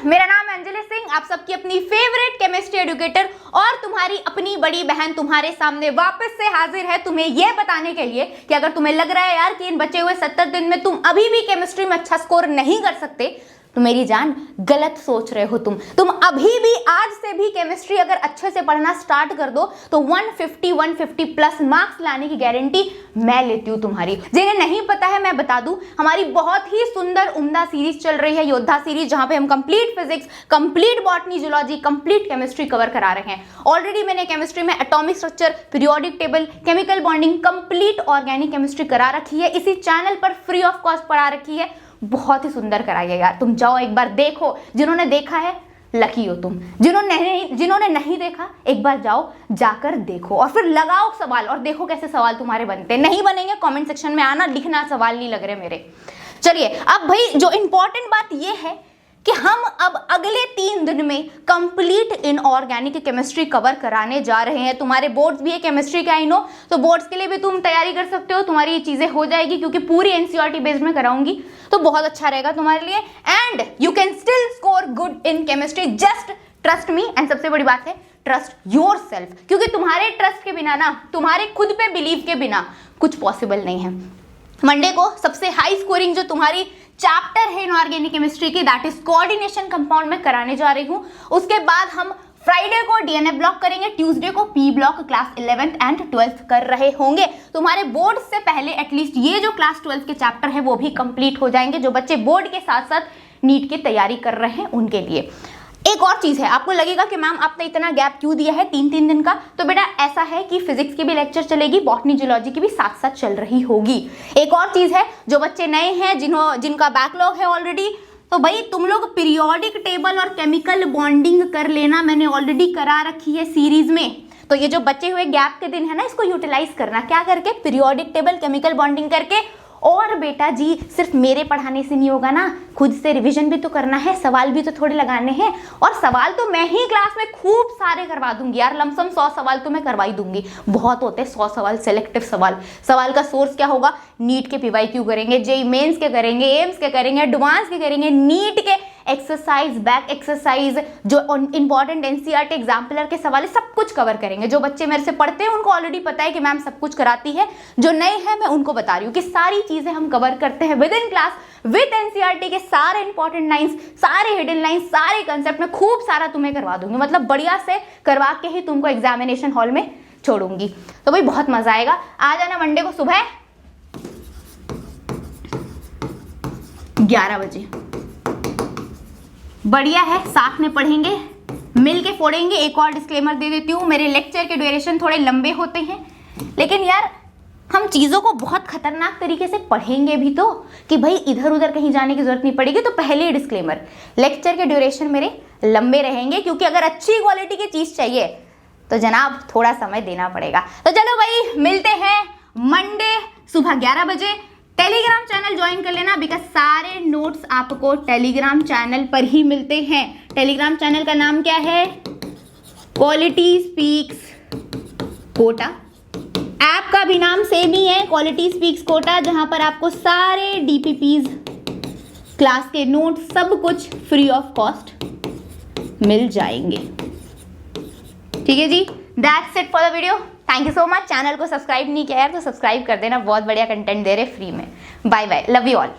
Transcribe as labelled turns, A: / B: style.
A: मेरा नाम है अंजलि सिंह, आप सबकी अपनी फेवरेट केमिस्ट्री एजुकेटर और तुम्हारी अपनी बड़ी बहन तुम्हारे सामने वापस से हाजिर है तुम्हें यह बताने के लिए कि अगर तुम्हें लग रहा है यार कि इन बचे हुए 70 दिन में तुम अभी भी केमिस्ट्री में अच्छा स्कोर नहीं कर सकते, तो मेरी जान गलत सोच रहे हो। तुम अभी भी आज से भी केमिस्ट्री अगर अच्छे से पढ़ना स्टार्ट कर दो तो 150 प्लस मार्क्स लाने की गारंटी मैं लेती हूँ तुम्हारी। जिन्हें नहीं पता है मैं बता दूं, हमारी बहुत ही सुंदर उम्दा सीरीज चल रही है योद्धा सीरीज, जहां पे हम complete physics, complete botany, zoology, complete chemistry cover करा रहे हैं। ऑलरेडी मैंने केमिस्ट्री में atomic structure, periodic table, chemical bonding, complete organic chemistry करा रखी है, इसी चैनल पर फ्री ऑफ कॉस्ट पढ़ा रखी है। बहुत ही सुंदर कराई है यार, तुम जाओ एक बार देखो। जिन्होंने देखा है लकी हो तुम, जिन्होंने नहीं देखा एक बार जाओ, जाकर देखो और फिर लगाओ सवाल और देखो कैसे सवाल तुम्हारे बनते हैं। नहीं बनेंगे कमेंट सेक्शन में आना, लिखना सवाल नहीं लग रहे मेरे। चलिए अब भाई जो इंपॉर्टेंट बात यह है कि हम अब अगले 3 दिन में कंप्लीट इनऑर्गेनिक केमिस्ट्री कवर कराने जा रहे हैं। तुम्हारे बोर्ड्स भी है केमिस्ट्री के, आई नो, तो बोर्ड्स के लिए भी तुम तैयारी कर सकते हो, तुम्हारी ये चीजें हो जाएगी क्योंकि पूरी एनसीईआरटी बेस्ड में कराऊंगी, तो बहुत अच्छा रहेगा तुम्हारे लिए। And you can still score good in chemistry, just trust me. And सबसे बड़ी बात है ट्रस्ट योर सेल्फ, क्योंकि तुम्हारे ट्रस्ट के बिना ना, तुम्हारे खुद पे बिलीव के बिना कुछ पॉसिबल नहीं है। मंडे को सबसे हाई स्कोरिंग जो तुम्हारी चैप्टर है इनऑर्गेनिक केमिस्ट्री की, दैट इज कोऑर्डिनेशन कंपाउंड में कराने जा रही हूं। उसके बाद हम फ्राइडे को डीएनए ब्लॉक करेंगे, ट्यूसडे को P block class 11th and 12th कर रहे होंगे। तुम्हारे बोर्ड से पहले एटलीस्ट ये जो क्लास 12th के चैप्टर है वो भी कंप्लीट हो जाएंगे, जो बच्चे बोर्ड के साथ साथ नीट की तैयारी कर रहे हैं उनके लिए। एक और चीज है, आपको लगेगा कि मैम आपने इतना गैप क्यों दिया है 3-3 दिन का, तो बेटा ऐसा है कि फिजिक्स की भी लेक्चर चलेगी, बॉटनी जूलॉजी की भी साथ साथ चल रही होगी। एक और चीज है, जो बच्चे नए हैं, जिनका बैकलॉग है ऑलरेडी, तो भाई तुम लोग पीरियोडिक टेबल और केमिकल बॉन्डिंग कर लेना, मैंने ऑलरेडी करा रखी है सीरीज में। तो ये जो बचे हुए गैप के दिन है ना, इसको यूटिलाइज करना, क्या करके, पीरियोडिक टेबल, केमिकल बॉन्डिंग करके। और बेटा जी सिर्फ मेरे पढ़ाने से नहीं होगा ना, खुद से रिवीजन भी तो करना है, सवाल भी तो थोड़े लगाने हैं। और सवाल तो मैं ही क्लास में खूब सारे करवा दूंगी यार, लमसम 100 सवाल तो मैं करवा ही दूंगी। बहुत होते हैं 100 सवाल, सिलेक्टिव सवाल। सवाल का सोर्स क्या होगा, नीट के पीवाईक्यू करेंगे, जेईई मेंस के करेंगे, एम्स के करेंगे, एडवांस के करेंगे, नीट के एक्सरसाइज, बैक एक्सरसाइज, जो इंपॉर्टेंट एनसीईआरटी एग्जाम्पलर के सवाल, सब कुछ कवर करेंगे। जो बच्चे मेरे से पढ़ते हैं उनको ऑलरेडी पता है कि मैम सब कुछ कराती है, जो नए हैं मैं उनको बता रही हूँ कि सारी चीजें हम कवर करते हैं with in class, with NCERT के सारे इंपॉर्टेंट लाइंस, सारे हिडन लाइंस, सारे कंसेप्ट में खूब सारा तुम्हें करवा दूंगी, मतलब बढ़िया से करवा के ही तुमको एग्जामिनेशन हॉल में छोड़ूंगी। तो भाई बहुत मजा आएगा, आ जाना मंडे को सुबह 11 बजे। बढ़िया है, साथ में पढ़ेंगे, मिल के फोड़ेंगे। एक और डिस्क्लेमर दे देती हूँ, मेरे लेक्चर के ड्यूरेशन थोड़े लंबे होते हैं, लेकिन यार हम चीज़ों को बहुत खतरनाक तरीके से पढ़ेंगे भी तो, कि भाई इधर उधर कहीं जाने की जरूरत नहीं पड़ेगी। तो पहले ही डिस्क्लेमर, लेक्चर के ड्यूरेशन मेरे लंबे रहेंगे, क्योंकि अगर अच्छी क्वालिटी की चीज़ चाहिए तो जनाब थोड़ा समय देना पड़ेगा। तो चलो भाई मिलते हैं मंडे सुबह 11 बजे। टेलीग्राम चैनल ज्वाइन कर लेना, बिकॉज सारे नोट्स आपको टेलीग्राम चैनल पर ही मिलते हैं। टेलीग्राम चैनल का नाम क्या है, क्वालिटी स्पीक्स कोटा। ऐप का भी नाम सेम ही है, क्वालिटी स्पीक्स कोटा, जहां पर आपको सारे डीपीपीज, क्लास के नोट, सब कुछ फ्री ऑफ कॉस्ट मिल जाएंगे। ठीक है जी, that's it for the video. Thank you so much. Channel को सब्सक्राइब नहीं किया यार तो सब्सक्राइब कर देना, बहुत बढ़िया कंटेंट दे रहे फ्री में। Bye bye, love you all.